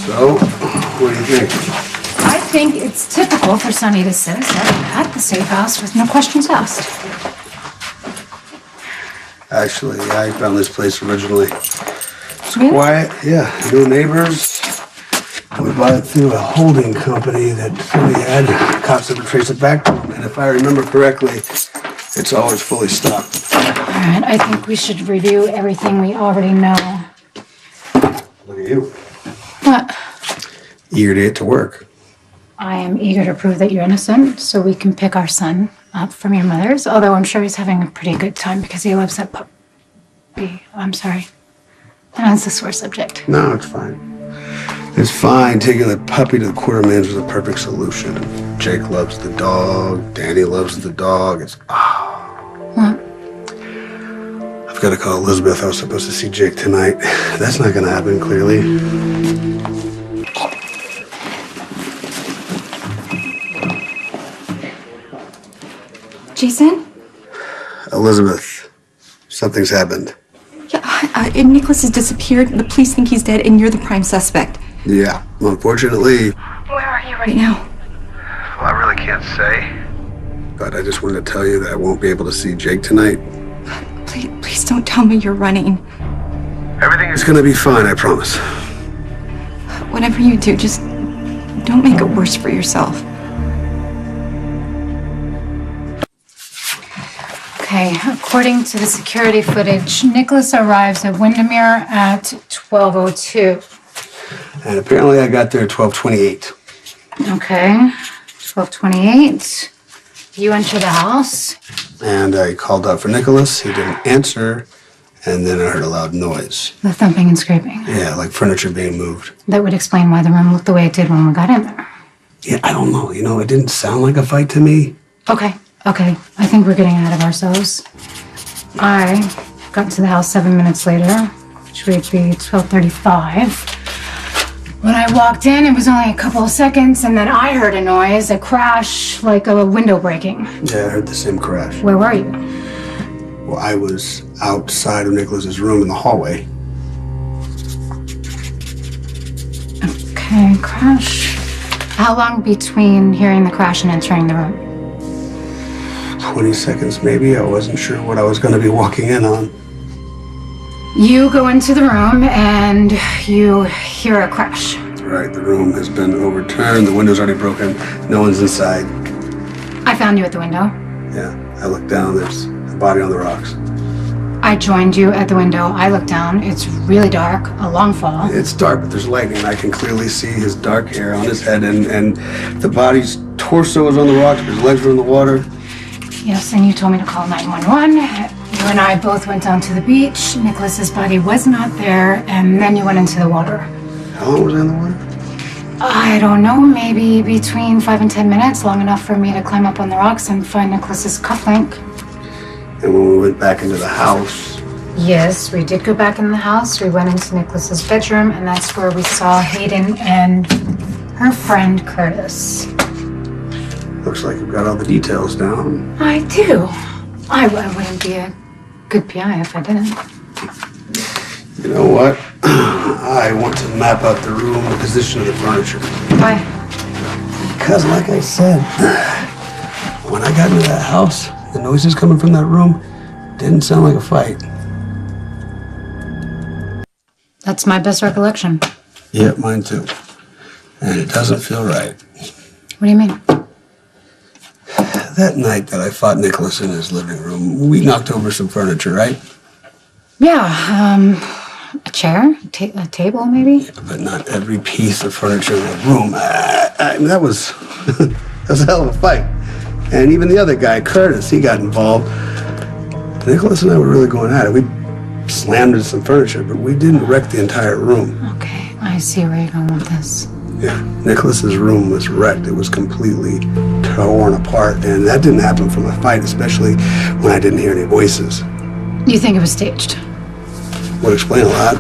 So, what do you think? I think it's typical for Sonny to sit at the safe house with no questions asked. Actually, I found this place originally. It's Really? quiet, yeah. No neighbors. We bought it through a holding company that somebody had. Cops never traced it back to them. And if I remember correctly, it's always fully stocked. All right, I think we should review everything we already know. Look at you. What? Eager to get to work. I am eager to prove that you're innocent so we can pick our son up from your mother's, although I'm sure he's having a pretty good time because he loves that puppy. I'm sorry. I know it's a sore subject. No, it's fine. It's fine. Taking the puppy to the quartermains was a perfect solution. Jake loves the dog. Danny loves the dog. What? I've got to call Elizabeth. I was supposed to see Jake tonight. That's not going to happen, clearly. Jason? Elizabeth, something's happened. Yeah, Nicholas has disappeared. The police think he's dead, and you're the prime suspect. Yeah, unfortunately. Where are you right now? Well, I really can't say. But I just wanted to tell you that I won't be able to see Jake tonight. Please don't tell me you're running. Everything is going to be fine, I promise. Whatever you do, just don't make it worse for yourself. Okay, according to the security footage, Nicholas arrives at Windermere at 12:02. And apparently I got there at 12:28. Okay, 12:28. You enter the house. And I called out for Nicholas. He didn't answer. And then I heard a loud noise. The thumping and scraping. Yeah, like furniture being moved. That would explain why the room looked the way it did when we got in there. Yeah, I don't know. It didn't sound like a fight to me. Okay. I think we're getting ahead of ourselves. I got to the house 7 minutes later, which would be 12:35. When I walked in, it was only a couple of seconds, and then I heard a noise, a crash, like a window breaking. Yeah, I heard the same crash. Where were you? Well, I was outside of Nicholas's room in the hallway. Okay, crash. How long between hearing the crash and entering the room? 20 seconds maybe. I wasn't sure what I was going to be walking in on. You go into the room and you hear a crash. Right, the room has been overturned. The window's already broken. No one's inside. I found you at the window. Yeah, I looked down. There's a body on the rocks. I joined you at the window. I looked down. It's really dark, a long fall. It's dark, but there's lightning. I can clearly see his dark hair on his head, and the body's torso is on the rocks, but his legs are in the water. Yes, and you told me to call 911. You and I both went down to the beach. Nicholas's body was not there, and then you went into the water. How long was I in the water? I don't know, maybe between 5 and 10 minutes, long enough for me to climb up on the rocks and find Nicholas's cufflink. And when we went back into the house... Yes, we did go back in the house. We went into Nicholas's bedroom, and that's where we saw Hayden and her friend Curtis. Looks like you've got all the details down. I do. I wouldn't be a good PI if I didn't. You know what? I want to map out the room, the position of the furniture. Why? Because, like I said, when I got into that house, the noises coming from that room didn't sound like a fight. That's my best recollection. Yeah, mine too. And it doesn't feel right. What do you mean? That night that I fought Nicholas in his living room, we knocked over some furniture, right? Yeah, a chair, a table, maybe? Yeah, but not every piece of furniture in the room. I mean, that was a hell of a fight. And even the other guy, Curtis, he got involved. Nicholas and I were really going at it. We slammed into some furniture, but we didn't wreck the entire room. Okay, I see where you're going with this. Yeah, Nicholas's room was wrecked. It was completely torn apart, and that didn't happen from a fight, especially when I didn't hear any voices. You think it was staged? Would explain a lot.